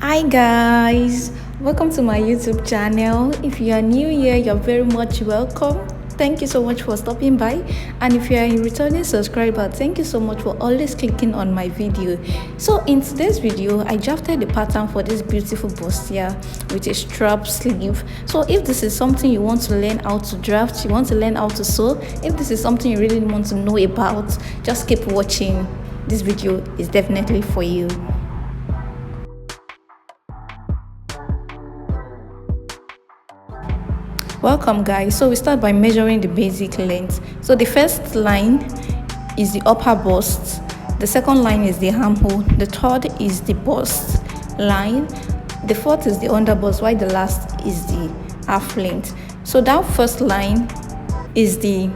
Hi guys, welcome to my YouTube channel. If you are new here, you're very much welcome. Thank you so much for stopping by, and if you are a returning subscriber, thank you so much for always clicking on my video. So in today's video, I drafted the pattern for this beautiful bustier with a strap sleeve. So if this is something you want to learn how to draft, you want to learn how to sew, if this is something you really want to know about, just keep watching. This video is definitely for you. Welcome guys. So we start by measuring the basic length. So the first line is the upper bust, the second line is the armhole, the third is the bust line, the fourth is the under bust, while the last is the half length. So that first line is the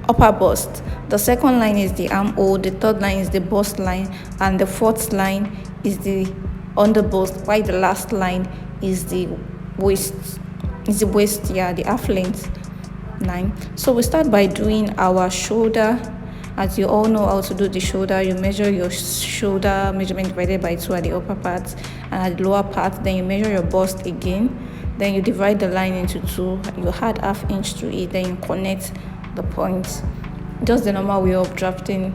upper bust, the second line is the armhole, the third line is the bust line, and the fourth line is the under bust, while the last line is the waist. The half length line. So we start by doing our shoulder. As you all know how to do the shoulder, you measure your shoulder measurement divided by 2 at the upper part, and at the lower part then you measure your bust again, then you divide the line into 2, you add half inch to it, then you connect the points. Just the normal way of drawing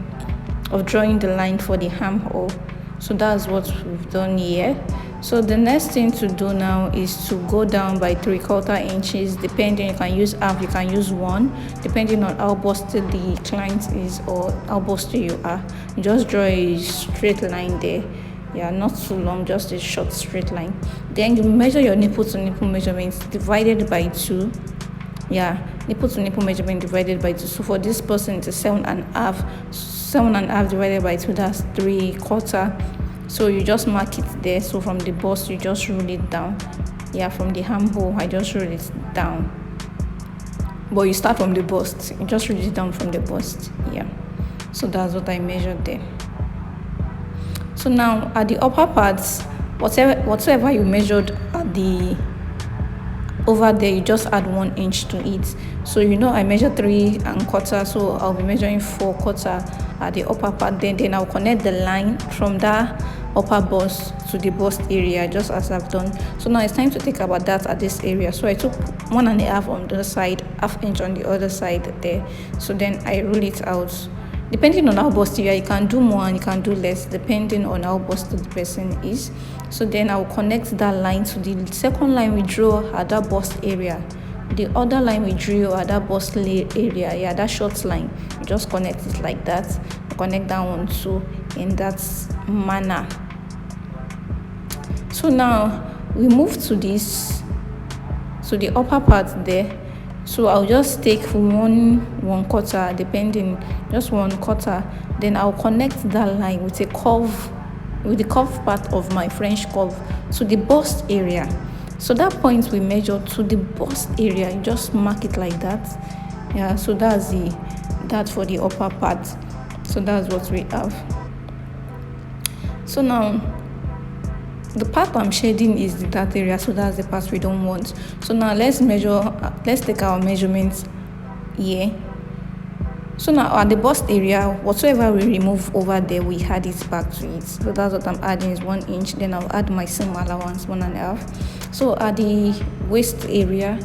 the line for the armhole. So that's what we've done here. So the next thing to do now is to go down by 3/4 inches, depending, you can use half, you can use 1, depending on how busted the client is or how busted you are. You just draw a straight line there, not too long, just a short straight line. Then you measure your nipple to nipple measurements divided by 2. Nipple to nipple measurement divided by 2. So for this person it's 7.5. 7.5 divided by 2, that's 3/4. So you just mark it there. So from the bust you just roll it down. From the armhole I just roll it down, but you start from the bust, you just roll it down from the bust. So that's what I measured there. So now at the upper parts, whatever you measured at the over there, you just add 1 inch to it. So I measured 3/4, so I'll be measuring 4/4 at the upper part. Then I'll connect the line from that upper bust to the bust area, just as I've done. So now it's time to think about that at this area. So I took 1.5 on the side, half inch on the other side there. So then I roll it out. Depending on how busted you are, you can do more and you can do less, depending on how busted the person is. So then I'll connect that line to the second line we draw at that bust area. The other line we drew at that bust area, that short line, you just connect it like that. Connect that one too in that manner. So now we move to this, so the upper part there. So I'll just take 1/4, depending, just 1/4. Then I'll connect that line with a curve, with the curve part of my French curve to the bust area. So that point we measure to the bust area, you just mark it like that. So that's that for the upper part. So that's what we have. So now the part I'm shading is that area, so that's the part we don't want. So now let's take our measurements here. So now at the bust area, whatsoever we remove over there, we add it back to it. So that's what I'm adding is 1 inch. Then I'll add my seam allowance 1.5. So at the waist area,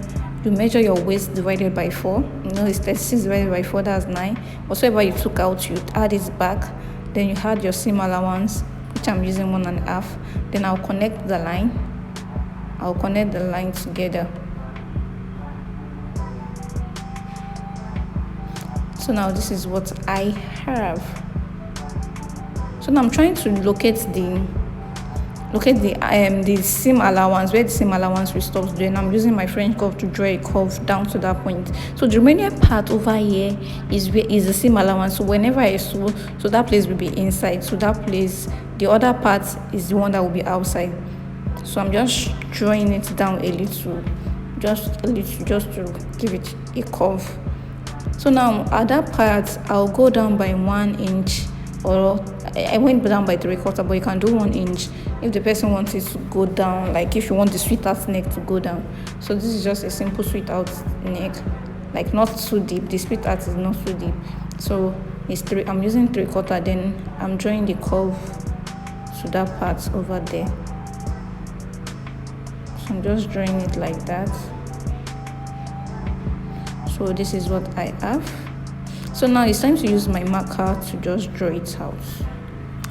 you measure your waist divided by 4. It's 36 divided by 4, that's 9. Whatsoever you took out, you add it back. Then you add your seam allowance, which I'm using 1.5. Then I'll connect the line. I'll connect the line together. So now this is what I have. So now I'm trying to locate the seam allowance, where the seam allowance will stop. Then I'm using my French curve to draw a curve down to that point. So the remaining part over here is the seam allowance. So whenever I sew, so that place will be inside. So that place, the other part is the one that will be outside. So I'm just drawing it down a little, just to give it a curve. So now at that part, I'll go down by 1 inch, or I went down by 3/4, but you can do 1 inch if the person wants it to go down, like if you want the sweetheart neck to go down. So this is just a simple sweetheart neck, like not too deep. The sweetheart is not too deep. So I'm using 3/4. Then I'm drawing the curve to that part over there. So I'm just drawing it like that. So this is what I have. So now it's time to use my marker to just draw it out.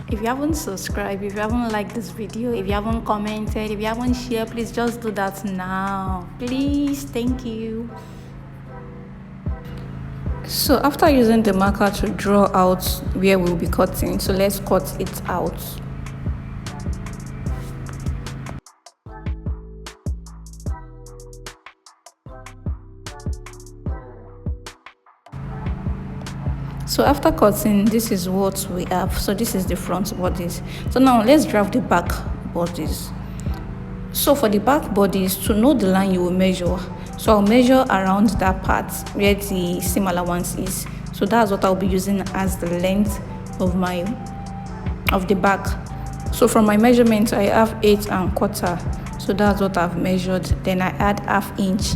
If you haven't subscribed, if you haven't liked this video, if you haven't commented, if you haven't shared, please just do that now. Please, thank you. So after using the marker to draw out where we'll be cutting, so let's cut it out. So after cutting, this is what we have. So this is the front bodies. So now let's draft the back bodies. So for the back bodies, to know the line you will measure, so I'll measure around that part where the seam allowance is. So that's what I'll be using as the length of the back. So from my measurement, I have 8 1/4. So that's what I've measured. Then I add ½ inch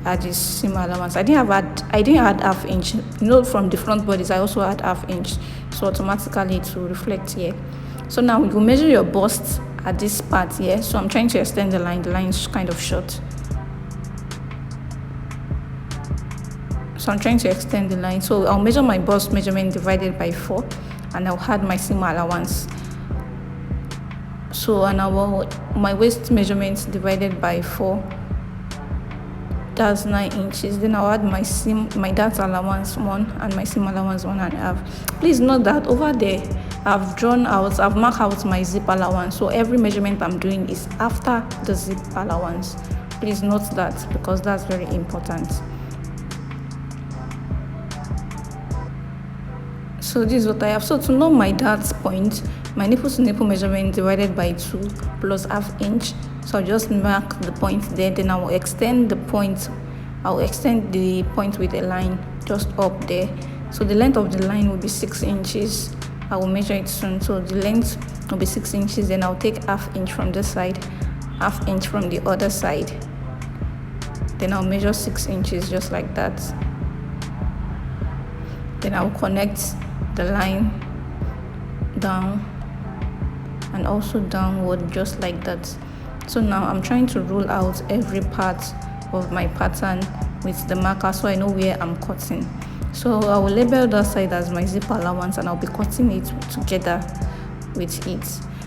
at the seam allowance. I didn't add ½ inch. You know, from the front bodies, I also add ½ inch. So automatically it will reflect here. So now you measure your bust at this part here. So I'm trying to extend the line. The line is kind of short. So I'm trying to extend the line. So I'll measure my bust measurement divided by 4, and I'll add my seam allowance. So and my waist measurement divided by 4. That's 9 inches. Then I'll add my dart allowance 1 and my seam allowance 1.5. Please note that over there I've marked out my zip allowance. So every measurement I'm doing is after the zip allowance. Please note that, because that's very important. So this is what I have. So to know my dart point, my nipple to nipple measurement divided by 2 plus ½ inch. So I'll just mark the point there. Then I will extend the point. I'll extend the point with a line just up there. So the length of the line will be 6 inches. I will measure it soon. So the length will be 6 inches. Then I'll take ½ inch from this side, ½ inch from the other side. Then I'll measure 6 inches just like that. Then I'll connect the line down and also downward just like that. So now I'm trying to rule out every part of my pattern with the marker so I know where I'm cutting. So I will label that side as my zip allowance, and I'll be cutting it together with it.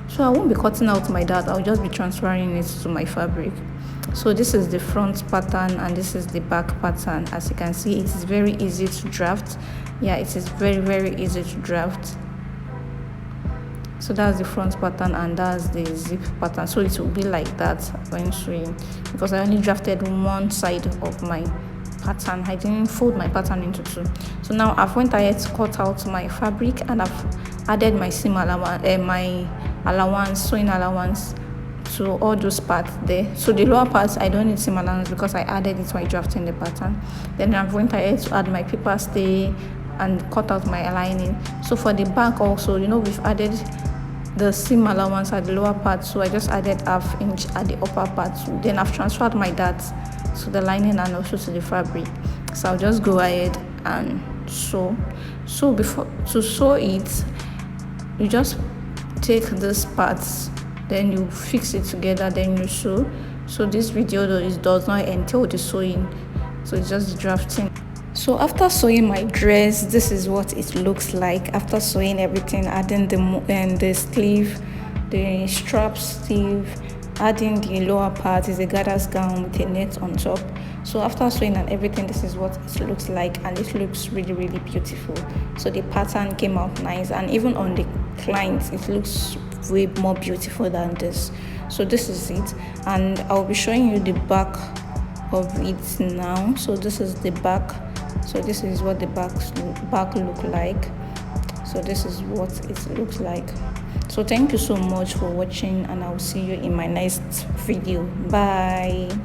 So I won't be cutting out my dart, I'll just be transferring it to my fabric. So this is the front pattern and this is the back pattern. As you can see, it is very easy to draft. Yeah, it is very easy to draft. So that's the front pattern and that's the zip pattern. So it will be like that when sewing, because I only drafted one side of my pattern. I didn't fold my pattern into 2. So now I've went ahead to cut out my fabric, and I've added my seam allowance, sewing allowance to all those parts there. So the lower parts I don't need seam allowance because I added it while drafting the pattern. Then I've went ahead to add my paper stay and cut out my lining. So for the back also, you know, we've added the seam allowance at the lower part, so I just added ½ inch at the upper part. Then I've transferred my dart to the lining and also to the fabric. So I'll just go ahead and sew. So before to sew it, you just take these parts, then you fix it together, then you sew. So this video though, it does not entail the sewing, so it's just drafting. So after sewing my dress, this is what it looks like. After sewing everything, adding the sleeve, the strap sleeve, adding the lower part is a gather's gown with a net on top. So after sewing and everything, this is what it looks like, and it looks really beautiful. So the pattern came out nice, and even on the client it looks way more beautiful than this. So this is it, and I'll be showing you the back of it now. So this is the back. So this is what the back look like. So this is what it looks like. So thank you so much for watching, and I'll see you in my next video. Bye.